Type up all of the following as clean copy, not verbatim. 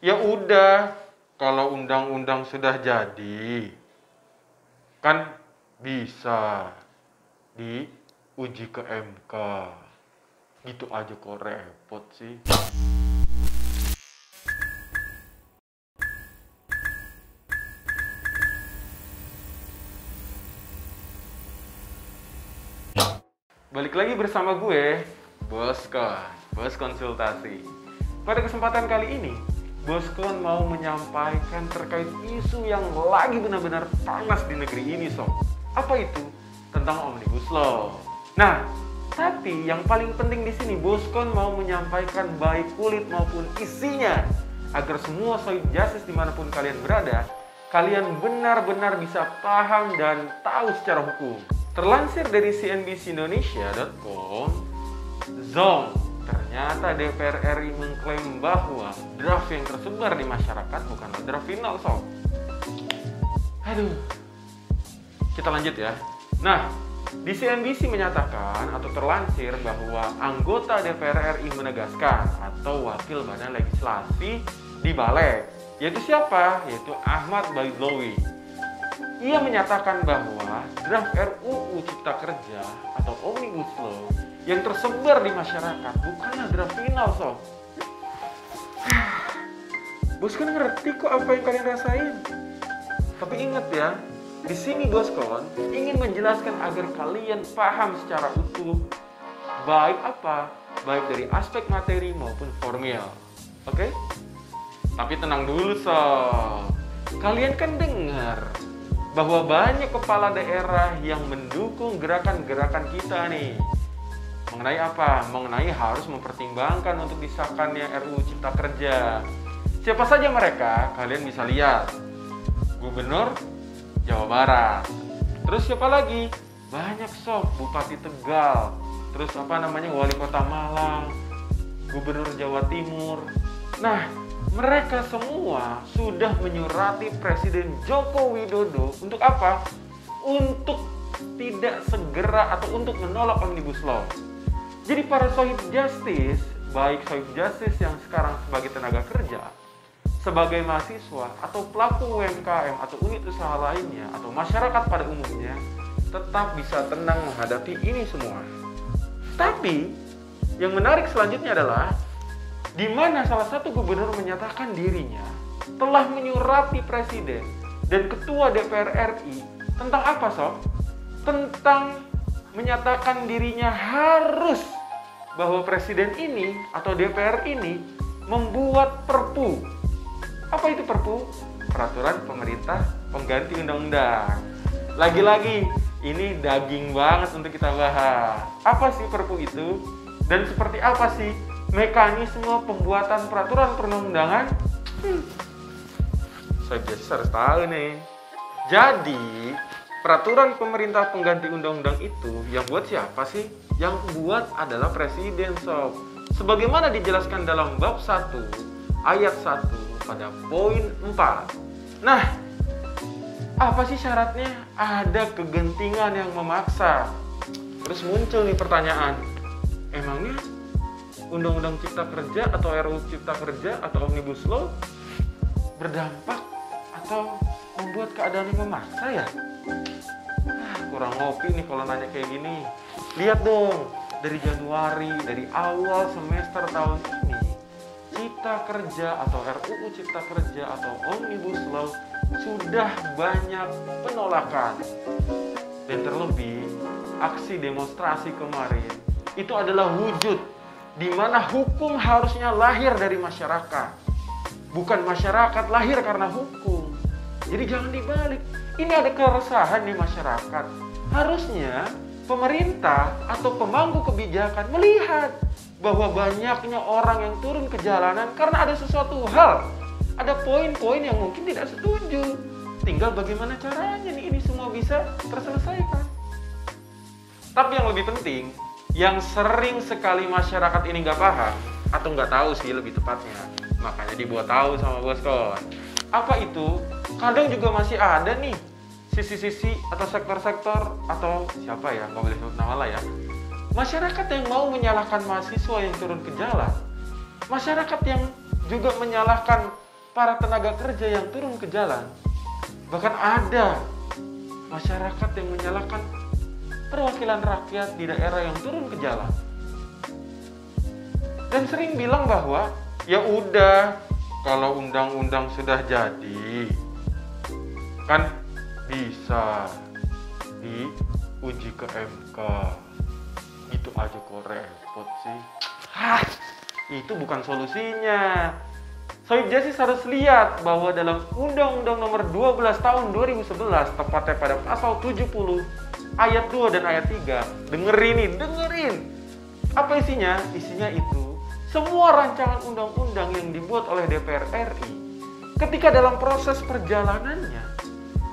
Ya udah, kalau undang-undang sudah jadi, kan bisa diuji ke MK. Gitu aja kok repot sih. Balik lagi bersama gue, Boskon, Bos Konsultasi. Pada kesempatan kali ini, Boskon mau menyampaikan terkait isu yang lagi benar-benar panas di negeri ini, Sob. Apa itu? Tentang Omnibus Law. Nah, tapi yang paling penting di sini, Boskon mau menyampaikan baik kulit maupun isinya, agar semua sohib justice dimanapun kalian berada, kalian benar-benar bisa paham dan tahu secara hukum. Terlansir dari cnbcindonesia.com, Zong, ternyata DPR RI mengklaim bahwa draft yang tersebar di masyarakat bukanlah draft final, Sob. Aduh, kita lanjut ya. Nah, di CNBC menyatakan atau terlansir bahwa anggota DPR RI menegaskan atau wakil badan legislasi di Balik, yaitu siapa? Yaitu Ahmad Baidowi. Ia menyatakan bahwa draft RUU Cipta Kerja atau Omnibus Law yang tersebar di masyarakat bukanlah draft final, Sob. Boskon ngerti kok apa yang kalian rasain. Tapi ingat ya, di sini Boskon ingin menjelaskan agar kalian paham secara utuh baik apa, baik dari aspek materi maupun formil. Oke? Tapi tenang dulu, Sob. Kalian kan dengar bahwa banyak kepala daerah yang mendukung gerakan-gerakan kita nih. Mengenai apa? Mengenai harus mempertimbangkan untuk disahkannya RUU Cipta Kerja. Siapa saja mereka? Kalian bisa lihat. Gubernur Jawa Barat. Terus siapa lagi? Banyak, Sob. Bupati Tegal. Terus wali kota Malang. Gubernur Jawa Timur. Nah, mereka semua sudah menyurati Presiden Joko Widodo untuk apa? Untuk tidak segera atau untuk menolak Omnibus Law. Jadi para sohib justice, baik sohib justice yang sekarang sebagai tenaga kerja, sebagai mahasiswa, atau pelaku UMKM atau unit usaha lainnya, atau masyarakat pada umumnya, tetap bisa tenang menghadapi ini semua. Tapi, yang menarik selanjutnya adalah di mana salah satu gubernur menyatakan dirinya telah menyurati presiden dan ketua DPR RI tentang apa, Sob? Tentang menyatakan dirinya harus bahwa presiden ini atau DPR ini membuat perpu. Apa itu perpu? Peraturan pemerintah pengganti undang-undang. Lagi-lagi, ini daging banget untuk kita bahas. Apa sih perpu itu? Dan seperti apa sih mekanisme pembuatan peraturan perundang-undangan? Saya biasa harus tahu nih. Jadi, peraturan pemerintah pengganti undang-undang itu yang buat siapa sih? Yang buat adalah presiden, Sob. Sebagaimana dijelaskan dalam bab 1 ayat 1 pada poin 4. Nah, apa sih syaratnya? Ada kegentingan yang memaksa. Terus muncul nih pertanyaan. Emangnya Undang-Undang Cipta Kerja atau RUU Cipta Kerja atau Omnibus Law berdampak atau membuat keadaan yang memaksa ya? Kurang ngopi nih kalau nanya kayak gini. Lihat dong, dari Januari, dari awal semester tahun ini, Cipta Kerja atau RUU Cipta Kerja atau Omnibus Law sudah banyak penolakan. Dan terlebih, aksi demonstrasi kemarin itu adalah wujud di mana hukum harusnya lahir dari masyarakat. Bukan masyarakat lahir karena hukum. Jadi jangan dibalik. Ini ada keresahan di masyarakat. Harusnya pemerintah atau pemangku kebijakan melihat bahwa banyaknya orang yang turun ke jalanan karena ada sesuatu hal. Ada poin-poin yang mungkin tidak setuju. Tinggal bagaimana caranya nih ini semua bisa terselesaikan. Tapi yang lebih penting, yang sering sekali masyarakat ini nggak paham, atau nggak tahu sih lebih tepatnya, makanya dibuat tahu sama Boskon. Apa itu? Kadang juga masih ada nih sisi-sisi atau sektor-sektor atau siapa ya, nggak boleh sebut nama lah ya, masyarakat yang mau menyalahkan mahasiswa yang turun ke jalan, masyarakat yang juga menyalahkan para tenaga kerja yang turun ke jalan. Bahkan ada masyarakat yang menyalahkan perwakilan rakyat di daerah yang turun ke jalan. Dan sering bilang bahwa ya udah, kalau undang-undang sudah jadi kan bisa diuji ke MK. Itu aja kok repot sih. Itu bukan solusinya. Sohib Justice harus lihat bahwa dalam Undang-Undang Nomor 12 Tahun 2011, tepatnya pada pasal 70 ayat 2 dan ayat 3, dengerin. Apa isinya? Isinya itu semua rancangan undang-undang yang dibuat oleh DPR RI ketika dalam proses perjalanannya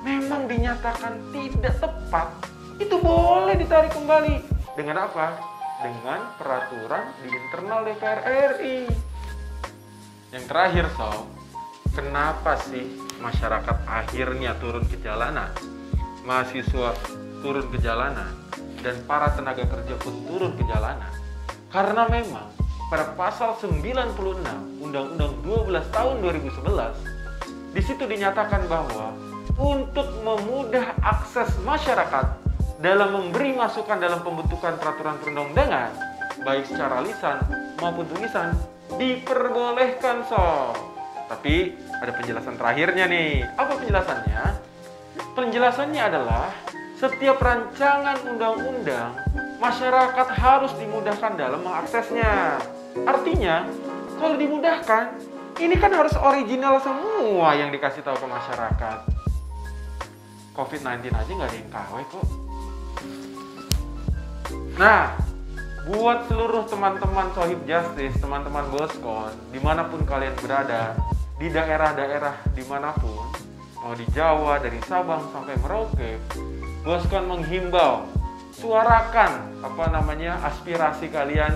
memang dinyatakan tidak tepat, itu boleh ditarik kembali. Dengan apa? Dengan peraturan di internal DPR RI. Yang terakhir, Sob, kenapa sih masyarakat akhirnya turun ke jalanan? Mahasiswa turun ke jalanan dan para tenaga kerja pun turun ke jalanan. Karena memang pada pasal 96 Undang-Undang 12 tahun 2011, di situ dinyatakan bahwa untuk memudah akses masyarakat dalam memberi masukan dalam pembentukan peraturan perundang-undangan, baik secara lisan maupun tulisan, diperbolehkan, Sob. Tapi ada penjelasan terakhirnya nih. Apa penjelasannya? Penjelasannya adalah setiap rancangan undang-undang masyarakat harus dimudahkan dalam mengaksesnya. Artinya, kalau dimudahkan, ini kan harus original semua yang dikasih tahu ke masyarakat. COVID-19 aja nggak ada yang KW kok. Nah, buat seluruh teman-teman Sohib Justice, teman-teman Boskon, dimanapun kalian berada, di daerah-daerah dimanapun, mau di Jawa, dari Sabang sampai Merauke, Boskon menghimbau, suarakan aspirasi kalian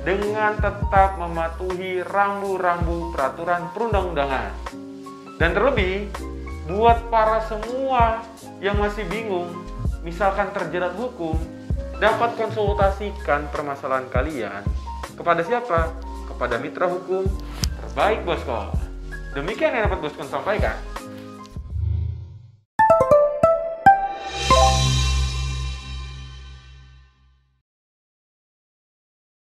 dengan tetap mematuhi rambu-rambu peraturan perundang-undangan. Dan terlebih, buat para semua yang masih bingung, misalkan terjerat hukum, dapat konsultasikan permasalahan kalian kepada siapa? Kepada mitra hukum terbaik, Boskon. Demikian yang dapat Boskon sampaikan.